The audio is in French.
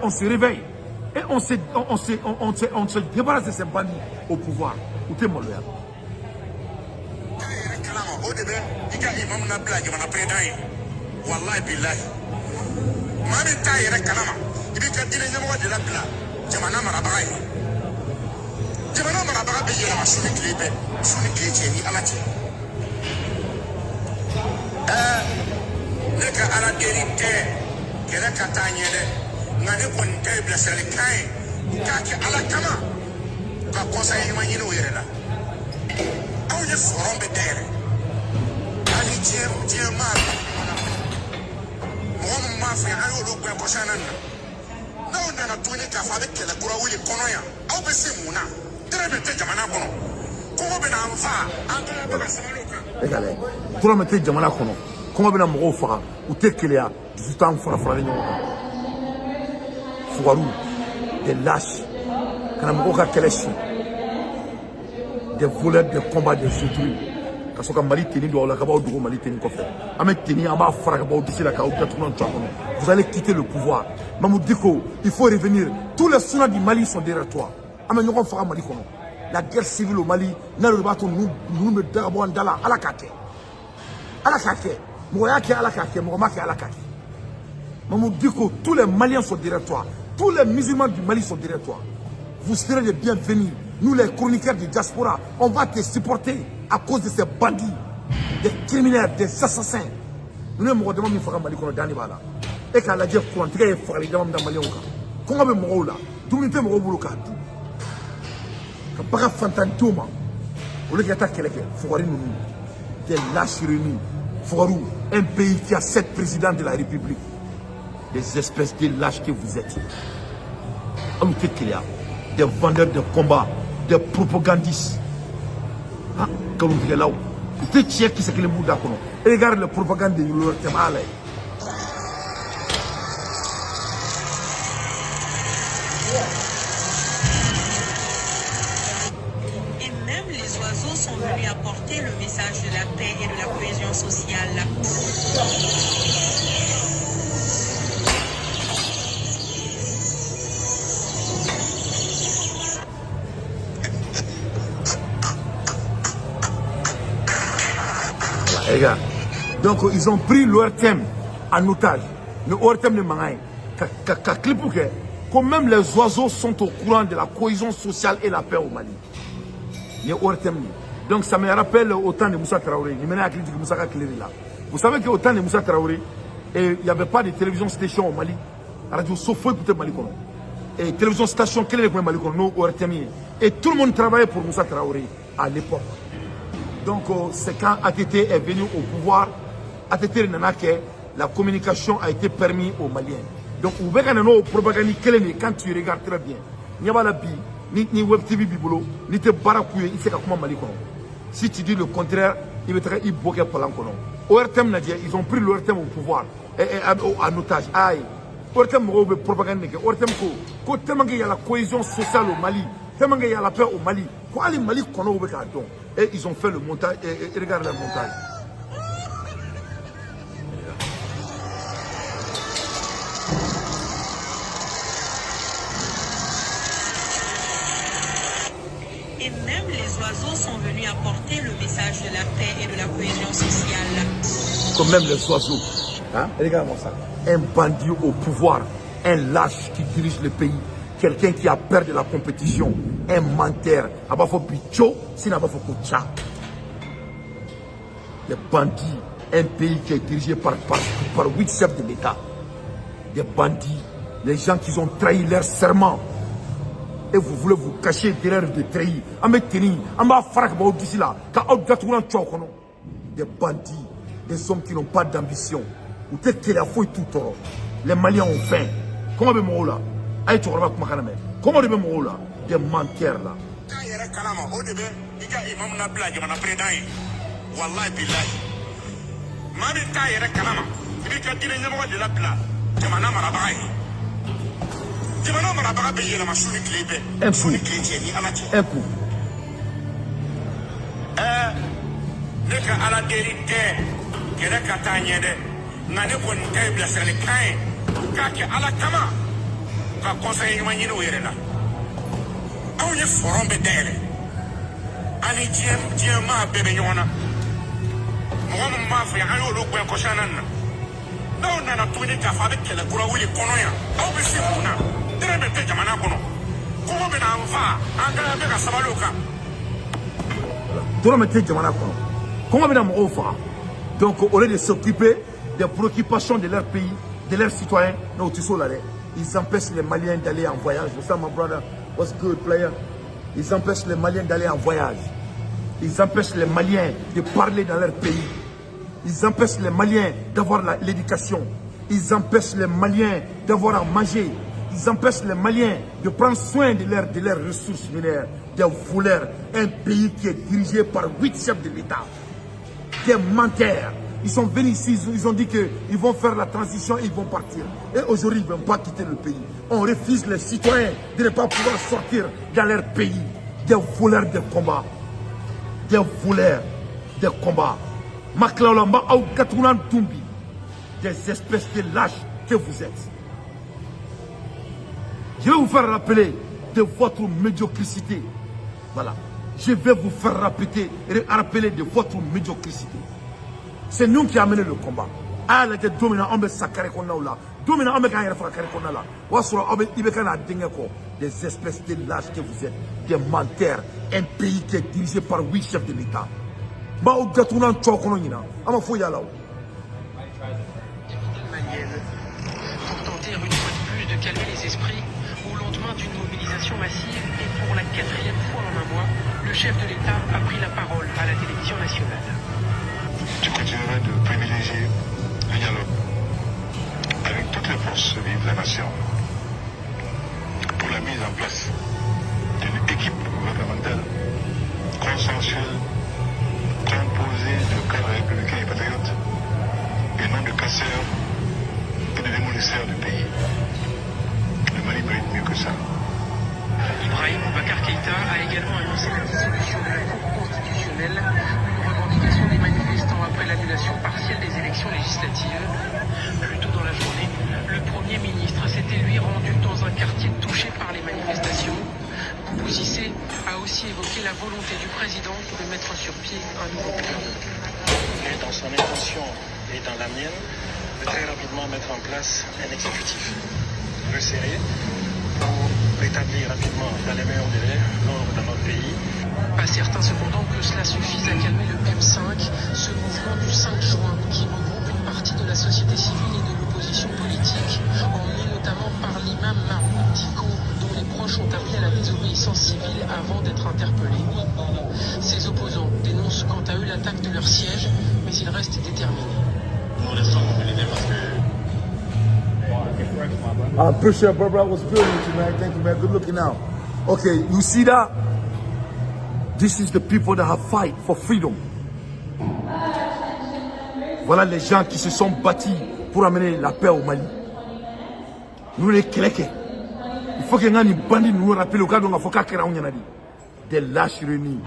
On se réveille et on se débarrasse de ces bandits au pouvoir. Où t'es mon loyal? Wallahi billahi mami ta yere kalama ibi ka dile nyamo de la bla jamana marabaga be yela masuni klibe suni kliche ni alati ne ka ala derite kera katanye de ngane ko ntai bla sele kai ka ke ala kama ka conseil ma nyino yere la aw je forum be dere ali tie ma mafia ayo lo gbe ko sana na o na to ni ka fa be kele kura wili kono ya aw be se muna tere be te jamana kono ko be na amfa an ka be samalo ka egale tura me te jamana kono ko be na mo fa u te kele ya du temps fara le nyoka fugaru des lâches kana mo ka kele shi des voleurs de combat de soutenir parce que Mali teni do la ka ba o dugo Mali teni ko fe ame teni amba fara ka ba o disi la ka o tatounan tchakono vous allez quitter le pouvoir Mamadou Diko il faut revenir tous les souna du Mali sont derrière toi ame nyoko fara Mali kono la guerre civile au Mali na le bato nous me darabo ndala ala kake mo yake ala kake mo make ala kake Mamadou Diko tous les Maliens sont derrière toi tous les musulmans du Mali sont derrière toi vous serez les bienvenus nous les chroniqueurs de diaspora on va te supporter à cause de ces bandits, des criminels, des assassins. Nous ne pouvons pas faire Mali kono dani bala. Et quand la dire qu'on tire faire les gens dans Mali on ka. Comment be mo la? Tout le temps mo bulu ka. Ka para fantantoma. On le gata keleke, fogari nous. Des lâches réunis. Fogarou, un pays qui a 7 présidents de la République. Des espèces de lâches que vous êtes. On te créa des vendeurs de combat, des propagandistes. Comme vous là, vous êtes tiers qui c'est que le bout d'accord. Regarde la propagande de l'Europe. Et même les oiseaux sont venus apporter le message de la paix et de la cohésion sociale. Les gars, donc ils ont pris leur thème en otage. Le thème de Mangaï. Comme même les oiseaux sont au courant de la cohésion sociale et la paix au Mali. Donc ça me rappelle autant de Moussa Traoré. Vous savez qu'au temps de Moussa Traoré, il n'y avait pas de télévision station au Mali. Radio Sofo écoutait Mali. Et télévision station, quelle est le Mali? Et tout le monde travaillait pour Moussa Traoré à l'époque. Donc, c'est quand ATT est venu au pouvoir, ATT Nanake, la communication a été permise aux Maliens. Donc, vous voyez propagande quand tu regardes très bien. Il n'y a pas la bi, ni Web TV Bibolo, ni te barakouye, il sait comment Mali kono. Si tu dis le contraire, il va te bloquer par l'encono. ORTM Nadia, ils ont pris l'ORTM au pouvoir, en otage. Aïe, ORTM propagande, ORTM ko, tellement qu'il y a la cohésion sociale au Mali, tellement qu'il y a la paix au Mali. Quoi, les Mali kono au Bekadon. Et ils ont fait le montage, et regarde le montage. Et même les oiseaux sont venus apporter le message de la paix et de la cohésion sociale. Comme même les oiseaux. Hein? Regarde-moi ça. Un bandit au pouvoir, un lâche qui dirige le pays. Quelqu'un qui a peur de la compétition, un menteur, les bandits, un pays qui est dirigé par 8 chefs de l'État, des bandits, les gens qui ont trahi leur serment, et vous voulez vous cacher derrière des trahis, des bandits, des hommes qui n'ont pas d'ambition, les Maliens ont faim. Comment est-ce là? Comment est-ce là? Des menteurs là. Wallahi billahi mami ta yere kalama ibi ka dile nyamo de la bla jamana marabaga be yela masuni klibe suni kliche ni alati un coup ne ka ala derite kere katanye de ngane ko ntai bla sele kai ka ke ala kama ka conseil ɲuman ɲini u yɛrɛ la anw ye forum bɛ dayɛlɛ ani diɲɛ maa bɛɛ bɛ ɲɔgɔn na mɔgɔ min b'a fɛ an y'olu gɛn kɔsana na n'aw nana tuguni k'a fɔ a bɛ kɛlɛ kura wuli kɔnɔ yan aw bɛ se mun na dɛrɛ bɛ tɛ jamana kɔnɔ kɔngɔ bɛ n'an faa an ka bɛ ka sabali o kan dɔrɔmɛ tɛ jamana kɔnɔ kɔngɔ bɛ na mɔgɔw faga donc au lieu de s'occuper des préoccupations de leur pays de leurs citoyens n'o tɛ se o la dɛ ils empêchent les Maliens d'aller en voyage. What's up, my brother? What's good, player? Ils empêchent les Maliens d'aller en voyage. Ils empêchent les Maliens de parler dans leur pays. Ils empêchent les Maliens d'avoir l'éducation. Ils empêchent les Maliens d'avoir à manger. Ils empêchent les Maliens de prendre soin de leurs ressources minières, des voleurs. Un pays qui est dirigé par 8 chefs de l'État, des menteurs. Ils sont venus ici, ils ont dit qu'ils vont faire la transition et ils vont partir. Et aujourd'hui, ils ne vont pas quitter le pays. On refuse les citoyens de ne pas pouvoir sortir dans leur pays. Des voleurs de combat. Des voleurs de combat. Des espèces de lâches que vous êtes. Je vais vous faire rappeler de votre médiocrité. Voilà. Je vais vous faire rappeler de votre médiocrité. C'est nous qui avons mené le combat. Ah, les dominants, on me sacré qu'on a là. Dominants, on me gagne la fracture qu'on a là. Des espèces de lâches que vous êtes, des menteurs. Un pays qui est dirigé par 8 chefs de l'État. Pour tenter une fois de plus de calmer les esprits, au lendemain d'une mobilisation massive et pour la 4e fois en un mois, le chef de l'État a pris la parole à la télévision nationale. Je continuerai de privilégier le dialogue avec toutes les forces vives de la nation pour la mise en place d'une équipe gouvernementale consensuelle composée de cadres républicains et patriotes et non de casseurs et de démolisseurs du pays. Le Mali mérite mieux que ça. Ibrahim Boubacar Keïta a également annoncé la dissolution de la Cour constitutionnelle, une revendication des manifestants après l'annulation partielle des élections législatives. Plus tôt dans la journée, le Premier ministre s'était lui rendu dans un quartier touché par les manifestations. Boubou Cissé a aussi évoqué la volonté du président de mettre sur pied un nouveau gouvernement. Et dans son intention et dans la mienne, de très rapidement mettre en place un exécutif resserré pour rétablir rapidement dans les meilleurs délais l'ordre dans notre pays. Pas certain cependant que cela suffise à calmer le M5, ce mouvement du 5 juin qui regroupe une partie de la société civile et de l'opposition politique, emmené notamment par l'imam Mahmoud Diko, dont les proches ont appelé à la désobéissance civile avant d'être interpellés. Ces opposants dénoncent quant à eux l'attaque de leur siège, mais ils restent déterminés. Nous restons mobilisés parce que I appreciate, brother. I was good with you, man. Thank you, man. Good looking out. Okay, you see that? This is the people that have fight for freedom. Voilà les gens qui se sont battus pour amener la paix au Mali. Nous les clés. Il faut que nous bandits nous rappellent au cas où on a fait des lâches réunis.